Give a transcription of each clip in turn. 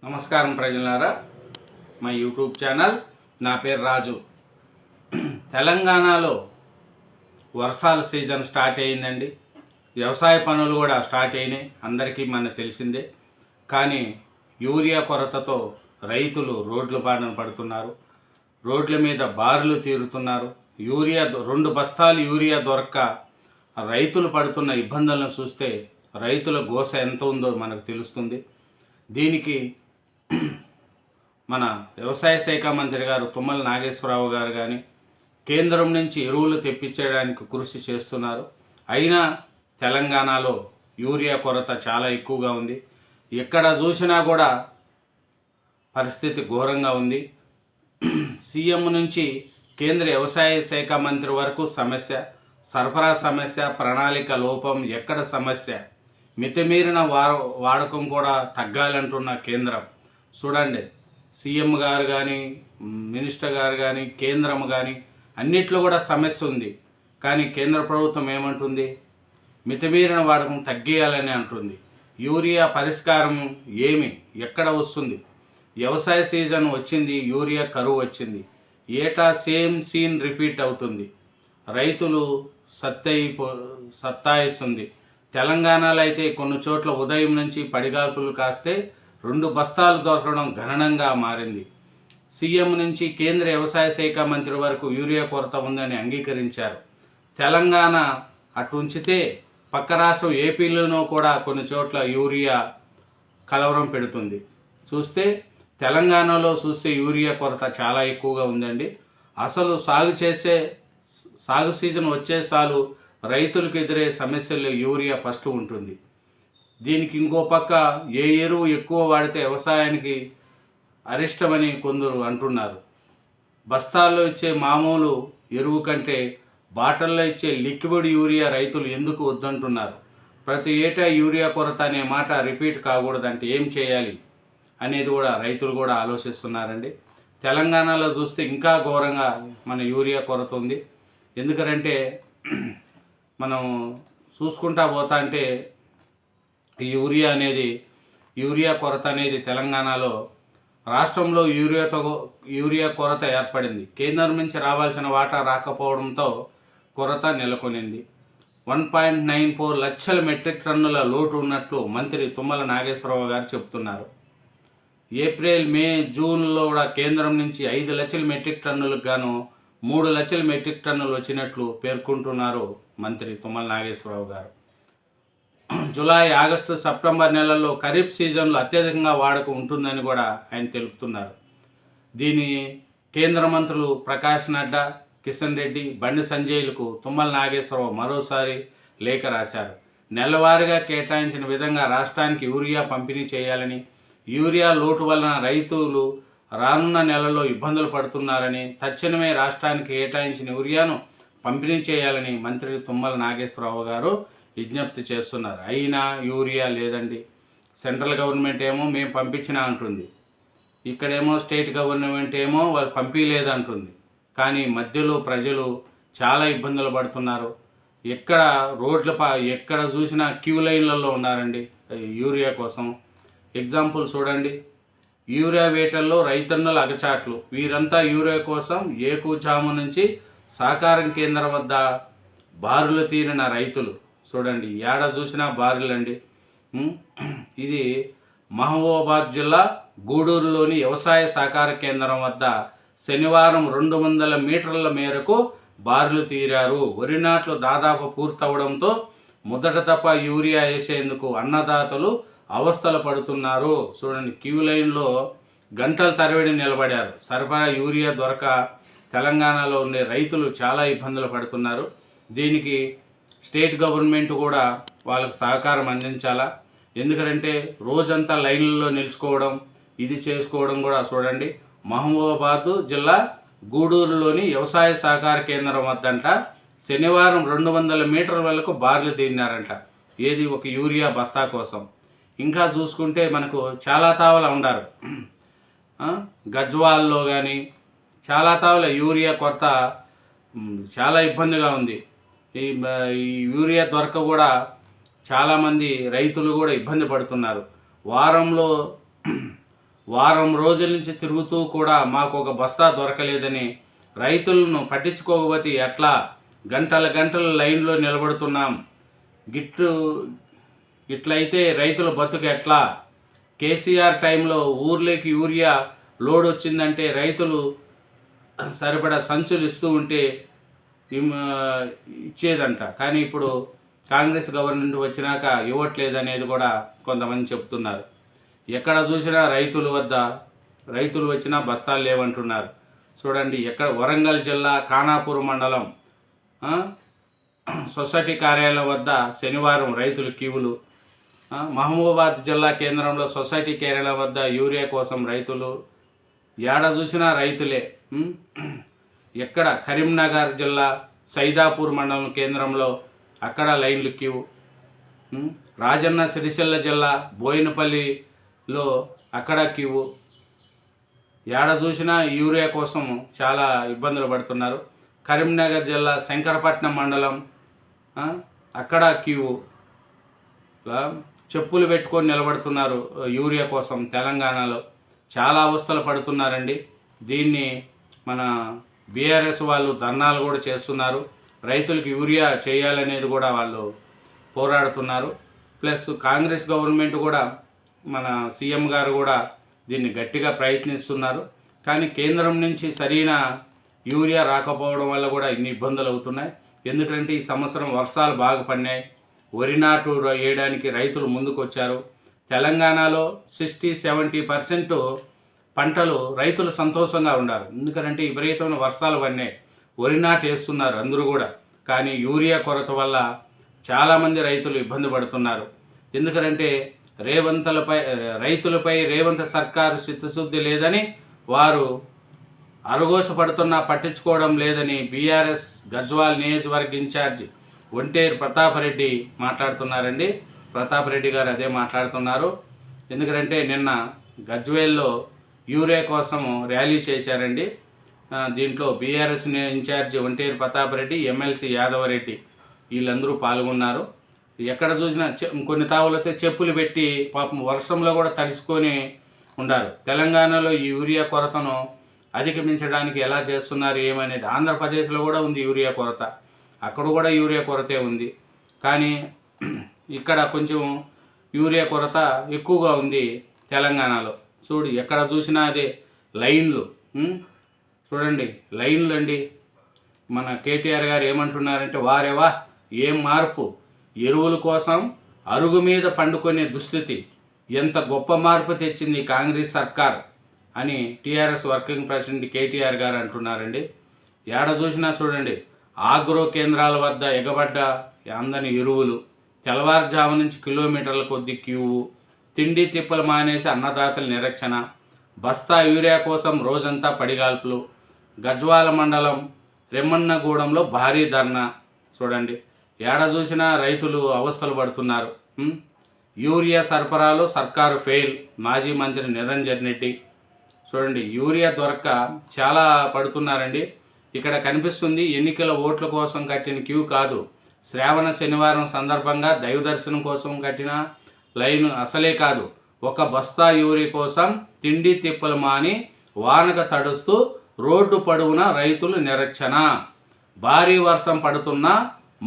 నమస్కారం ప్రజలారా, మా యూట్యూబ్ ఛానల్. నా పేరు రాజు. తెలంగాణలో వర్షాల సీజన్ స్టార్ట్ అయిందండి. వ్యవసాయ పనులు కూడా స్టార్ట్ అయినాయి, అందరికీ మనకు తెలిసిందే. కానీ యూరియా కొరతతో రైతులు రోడ్ల బారిన పడుతున్నారు, రోడ్ల మీద బారులు తీరుతున్నారు. 2 బస్తాలు యూరియా దొరక్క రైతులు పడుతున్న ఇబ్బందులను చూస్తే రైతుల గోస ఎంత ఉందో మనకు తెలుస్తుంది. దీనికి మన వ్యవసాయ శాఖ మంత్రి గారు తుమ్మల నాగేశ్వరరావు గారు కానీ కేంద్రం నుంచి ఎరువులు తెప్పించడానికి కృషి చేస్తున్నారు. అయినా తెలంగాణలో యూరియా కొరత చాలా ఎక్కువగా ఉంది. ఎక్కడ చూసినా కూడా పరిస్థితి ఘోరంగా ఉంది. సీఎం నుంచి కేంద్ర వ్యవసాయ శాఖ మంత్రి వరకు సమస్య, సరఫరా సమస్య, ప్రణాళిక లోపం, ఎక్కడ సమస్య, మితిమీరిన వాడకం కూడా తగ్గాలంటున్న కేంద్రం. చూడండి, సీఎం గారు కానీ, మినిస్టర్ గారు కానీ, కేంద్రం కానీ అన్నిట్లో కూడా సమస్య ఉంది. కానీ కేంద్ర ప్రభుత్వం ఏమంటుంది? మితిమీరిన వాడకం తగ్గియాలని అంటుంది. యూరియా పరిష్కారం ఎక్కడ వస్తుంది? వ్యవసాయ సీజన్ వచ్చింది, యూరియా కరువు వచ్చింది. ఏటా సేమ్ సీన్ రిపీట్ అవుతుంది. రైతులు సత్తాయిస్తుంది. తెలంగాణలో అయితే కొన్ని చోట్ల ఉదయం నుంచి పడిగాపులు కాస్తే 2 బస్తాలు దొరకడం గణనంగా మారింది. సీఎం నుంచి కేంద్ర వ్యవసాయ శాఖ మంత్రి వరకు యూరియా కొరత ఉందని అంగీకరించారు. తెలంగాణ అటు ఉంచితే పక్క రాష్ట్రం ఏపీలోనూ కూడా కొన్ని చోట్ల యూరియా కలవరం పెడుతుంది. తెలంగాణలో చూస్తే యూరియా కొరత చాలా ఎక్కువగా ఉందండి. అసలు సాగు సీజన్ వచ్చేసాలు రైతులకు ఎదురే సమస్యల్లో యూరియా ఫస్ట్ ఉంటుంది. దీనికి ఇంకో పక్క ఏ ఎరువు ఎక్కువ వాడితే వ్యవసాయానికి అరిష్టమని కొందరు అంటున్నారు. బస్తాల్లో ఇచ్చే మామూలు ఎరువు కంటే బాటల్లో ఇచ్చే లిక్విడ్ యూరియా రైతులు ఎందుకు వద్దంటున్నారు? ప్రతి ఏటా యూరియా కొరత అనే మాట రిపీట్ కాకూడదంటే ఏం చేయాలి అనేది కూడా రైతులు కూడా ఆలోచిస్తున్నారండి. తెలంగాణలో చూస్తే ఇంకా ఘోరంగా మన యూరియా కొరత ఉంది. ఎందుకంటే మనం చూసుకుంటా పోతా అంటే యూరియా కొరత అనేది తెలంగాణలో రాష్ట్రంలో యూరియా కొరత ఏర్పడింది. కేంద్రం నుంచి రావాల్సిన వాటా రాకపోవడంతో కొరత నెలకొనింది. 1.94 లక్షల మెట్రిక్ టన్నుల లోటు ఉన్నట్లు మంత్రి తుమ్మల నాగేశ్వరరావు గారు చెబుతున్నారు. ఏప్రిల్, మే, జూన్లో కూడా కేంద్రం నుంచి 5 లక్షల మెట్రిక్ టన్నులకు గాను 3 లక్షల మెట్రిక్ టన్నులు వచ్చినట్లు పేర్కొంటున్నారు మంత్రి తుమ్మల నాగేశ్వరరావు గారు. జూలై, ఆగస్టు, సెప్టెంబర్ నెలల్లో ఖరీఫ్ సీజన్లో అత్యధికంగా వాడకం ఉంటుందని కూడా ఆయన తెలుపుతున్నారు. దీని కేంద్ర మంత్రులు ప్రకాష్ నడ్డా, కిషన్ రెడ్డి, బండి సంజయ్లకు తుమ్మల నాగేశ్వరరావు మరోసారి లేఖ రాశారు. నెలవారీగా కేటాయించిన విధంగా రాష్ట్రానికి యూరియా పంపిణీ చేయాలని, యూరియా లోటు వలన రైతులు రానున్న నెలలో ఇబ్బందులు పడుతున్నారని, తక్షణమే రాష్ట్రానికి కేటాయించిన యూరియాను పంపిణీ చేయాలని మంత్రి తుమ్మల నాగేశ్వరరావు గారు విజ్ఞప్తి చేస్తున్నారు. అయినా యూరియా లేదండి. సెంట్రల్ గవర్నమెంట్ ఏమో మేము పంపించినా అంటుంది, ఇక్కడేమో స్టేట్ గవర్నమెంట్ ఏమో వాళ్ళు పంపించలేదంటుంది. కానీ మధ్యలో ప్రజలు చాలా ఇబ్బందులు పడుతున్నారు. ఎక్కడ చూసినా క్యూ లైన్లలో ఉన్నారండి యూరియా కోసం. ఎగ్జాంపుల్ చూడండి, యూరియా వేటల్లో రైతన్నుల అగచాట్లు. వీరంతా యూరియా కోసం ఏకూజాము నుంచి సహకారం కేంద్రం వద్ద బారులు తీరిన రైతులు. చూడండి, ఏడ చూసినా బారులండి. ఇది మహబూబాబాద్ జిల్లా గూడూరులోని వ్యవసాయ సహకార కేంద్రం వద్ద శనివారం 200 మీటర్ల మేరకు బారులు తీరారు. వరి నాట్లు దాదాపు పూర్తవడంతో మొదట తప్ప యూరియా వేసేందుకు అన్నదాతలు అవస్థలు పడుతున్నారు. చూడండి, క్యూ లైన్లో గంటల తరబడి నిలబడారు. సరఫరా యూరియా దొరక తెలంగాణలో ఉండే రైతులు చాలా ఇబ్బందులు పడుతున్నారు. దీనికి స్టేట్ గవర్నమెంట్ కూడా వాళ్ళకు సహకారం అందించాలా. ఎందుకంటే రోజంతా లైన్లలో నిలుచుకోవడం, ఇది చేసుకోవడం కూడా. చూడండి, మహబూబాబాద్ జిల్లా గూడూరులోని వ్యవసాయ సహకార కేంద్రం వద్దంట శనివారం 200 మీటర్ల వరకు బార్లు తీరినారంట. ఏది? ఒక యూరియా బస్తా కోసం. ఇంకా చూసుకుంటే మనకు చాలా తావల ఉండారు. గజ్వాల్లో కానీ చాలా తావల యూరియా కొరత చాలా ఇబ్బందిగా ఉంది. ఈ యూరియా దొరక కూడా చాలామంది రైతులు కూడా ఇబ్బంది పడుతున్నారు. వారంలో వారం రోజుల నుంచి తిరుగుతూ కూడా మాకు ఒక బస్తా దొరకలేదని రైతులను పట్టించుకోకపోతే ఎట్లా, గంటల గంటలు లైన్లో నిలబడుతున్నాం, ఇట్లయితే రైతుల బతుకు ఎట్లా? కేసీఆర్ టైంలో ఊర్లోకి యూరియా లోడ్ వచ్చిందంటే రైతులు సరిపడా సంచులు ఇస్తూ ఉంటే ఇచ్చేదంట. కానీ ఇప్పుడు కాంగ్రెస్ గవర్నమెంట్ వచ్చినాక ఇవ్వట్లేదనేది కూడా కొంతమంది చెప్తున్నారు. ఎక్కడ చూసినా రైతులు వచ్చినా బస్తాలు లేవంటున్నారు. చూడండి, ఎక్కడ వరంగల్ జిల్లా ఖానాపూర్ మండలం సొసైటీ కార్యాలయం వద్ద శనివారం రైతులు క్యూలు. మహబూబాబాద్ జిల్లా కేంద్రంలో సొసైటీ కార్యాలయం వద్ద యూరియా కోసం రైతులు. ఏడ చూసినా రైతులే. ఎక్కడ కరీంనగర్ జిల్లా సైదాపూర్ మండలం కేంద్రంలో అక్కడ లైన్లు క్యూ. రాజన్న సిరిసిల్ల జిల్లా బోయినపల్లిలో అక్కడ క్యూ. ఏడ చూసినా యూరియా కోసం చాలా ఇబ్బందులు పడుతున్నారు. కరీంనగర్ జిల్లా శంకరపట్నం మండలం అక్కడ క్యూ. చెప్పులు పెట్టుకొని నిలబడుతున్నారు యూరియా కోసం. తెలంగాణలో చాలా అవస్థలు పడుతున్నారండి. దీన్ని మన బీఆర్ఎస్ వాళ్ళు ధర్నాలు కూడా చేస్తున్నారు. రైతులకు యూరియా చేయాలనేది కూడా వాళ్ళు పోరాడుతున్నారు. ప్లస్ కాంగ్రెస్ గవర్నమెంట్ కూడా, మన సీఎం గారు కూడా దీన్ని గట్టిగా ప్రయత్నిస్తున్నారు. కానీ కేంద్రం నుంచి సరైన యూరియా రాకపోవడం వల్ల కూడా ఇన్ని ఇబ్బందులు అవుతున్నాయి. ఎందుకంటే ఈ సంవత్సరం వర్షాలు బాగా పడినాయి. వరి నాటు వేయడానికి రైతులు ముందుకు వచ్చారు. తెలంగాణలో 60-70% పంటలు రైతులు సంతోషంగా ఉన్నారు. ఎందుకంటే విపరీతమైన వర్షాలు పడినాయి, వరి నాటు వేస్తున్నారు అందరూ కూడా. కానీ యూరియా కొరత వల్ల చాలామంది రైతులు ఇబ్బంది పడుతున్నారు. ఎందుకంటే రైతులపై రేవంత్ సర్కారు చిత్తశుద్ధి లేదని, వారు అరగోసపడుతున్నా పట్టించుకోవడం లేదని బీఆర్ఎస్ గజ్వాల్ నియోజకవర్గ ఇన్ఛార్జి ఒంటేరు ప్రతాప్ రెడ్డి మాట్లాడుతున్నారండి. ప్రతాప్ రెడ్డి గారు అదే మాట్లాడుతున్నారు. ఎందుకంటే నిన్న గజ్వేల్లో యూరియా కోసం ర్యాలీ చేశారండి. దీంట్లో BRS incharge Onteru Pratap Reddy, MLC Yadava Reddy వీళ్ళందరూ పాల్గొన్నారు. ఎక్కడ చూసినా కొన్ని తావులతో చెప్పులు పెట్టి పాపం వర్షంలో కూడా తడిసుకొని ఉండారు. తెలంగాణలో ఈ యూరియా కొరతను అధిగమించడానికి ఎలా చేస్తున్నారు ఏమనేది. ఆంధ్రప్రదేశ్లో కూడా ఉంది యూరియా కొరత, అక్కడ కూడా యూరియా కొరతే ఉంది. కానీ ఇక్కడ కొంచెం యూరియా కొరత ఎక్కువగా ఉంది తెలంగాణలో. చూడు, ఎక్కడ చూసినా అదే లైన్లు. చూడండి, లైన్లు అండి. మన కేటీఆర్ గారు ఏమంటున్నారంటే, వారేవా ఏం మార్పు, ఎరువుల కోసం అరుగు మీద పండుకునే దుస్థితి, ఎంత గొప్ప మార్పు తెచ్చింది కాంగ్రెస్ సర్కార్ అని టీఆర్ఎస్ వర్కింగ్ ప్రెసిడెంట్ కేటీఆర్ గారు అంటున్నారండి. ఏడ చూసినా చూడండి, ఆగ్రో కేంద్రాల వద్ద ఎగబడ్డ అందని ఎరువులు, తెల్లవారుజాము నుంచి కిలోమీటర్ల కొద్ది క్యూ, తిండి తిప్పలు మానేసి అన్నదాతల నిరీక్షణ, బస్తా యూరియా కోసం రోజంతా పడిగాల్పులు, గజ్వాల మండలం రెమ్మన్నగూడెంలో భారీ ధర్నా. చూడండి, ఏడ చూసినా రైతులు అవస్థలు పడుతున్నారు. యూరియా సరఫరాలో సర్కారు ఫెయిల్, మాజీ మంత్రి నిరంజన్ రెడ్డి. చూడండి, యూరియా దొరక్క చాలా పడుతున్నారండి. ఇక్కడ కనిపిస్తుంది ఎన్నికల ఓట్ల కోసం కట్టిన క్యూ కాదు, శ్రావణ శనివారం సందర్భంగా దైవ దర్శనం కోసం కట్టిన లైన్ అసలే కాదు. ఒక బస్తా యూరియా కోసం తిండి తిప్పలు మాని వానక తడుస్తూ రోడ్డు పొడవున రైతులు నిరీక్షణ. భారీ వర్షం పడుతున్న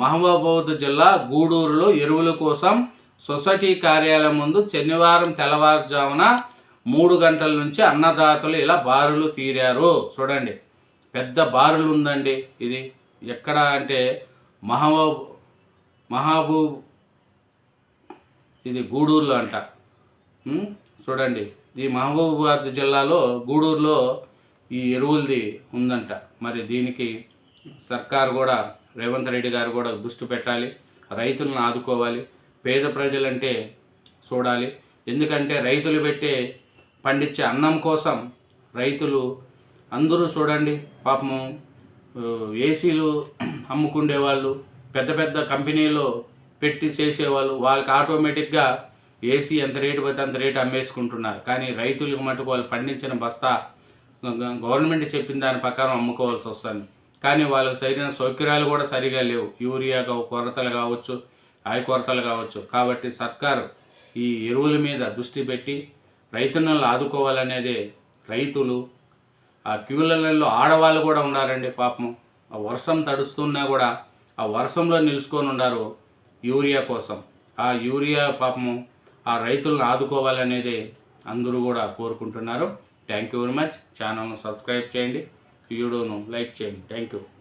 మహబూబాబాద్ జిల్లా గూడూరులో ఎరువుల కోసం సొసైటీ కార్యాలయం ముందు శనివారం తెల్లవారుజామున 3 గంటల నుంచి అన్నదాతలు ఇలా బారులు తీరారు. చూడండి, పెద్ద బారులు ఉందండి. ఇది ఎక్కడ అంటే మహబూబ్ ఇది గూడూరులో అంట. చూడండి, ఈ మహబూబాబాద్ జిల్లాలో గూడూరులో ఈ ఎరువులది ఉందంట. మరి దీనికి సర్కారు కూడా, రేవంత్ రెడ్డి గారు కూడా దృష్టి పెట్టాలి, రైతులను ఆదుకోవాలి. పేద ప్రజలంటే చూడాలి. ఎందుకంటే రైతులు పండించే అన్నం కోసం రైతులు అందరూ చూడండి, పాపము ఏసీలు అమ్ముకుండేవాళ్ళు, పెద్ద పెద్ద కంపెనీలో పెట్టి చేసేవాళ్ళు, వాళ్ళకి ఆటోమేటిక్గా ఏసీ ఎంత రేటు పోతే అంత రేటు అమ్మేసుకుంటున్నారు. కానీ రైతులకు మటుకు వాళ్ళు పండించిన బస్తా గవర్నమెంట్ చెప్పిన దాని ప్రకారం అమ్ముకోవాల్సి వస్తుంది. కానీ వాళ్ళకి సరైన సౌకర్యాలు కూడా సరిగా లేవు. యూరియా కొరతలు కావచ్చు, కొరతలు కావచ్చు. కాబట్టి సర్కారు ఈ ఎరువుల మీద దృష్టి పెట్టి రైతులను ఆదుకోవాలనేదే రైతులు, ఆ క్యూలలో ఆడవాళ్ళు కూడా ఉన్నారండి పాపం. ఆ వర్షం తడుస్తున్నా కూడా ఆ వర్షంలో నిలుచుకొని ఉన్నారు యూరియా కోసం. ఆ యూరియా పాపము ఆ రైతులను ఆదుకోవాలనేదే అందరూ కూడా కోరుకుంటున్నారు. Thank you very much. ఛానల్ను సబ్స్క్రైబ్ చేయండి, వీడియోను లైక్ చేయండి. Thank you.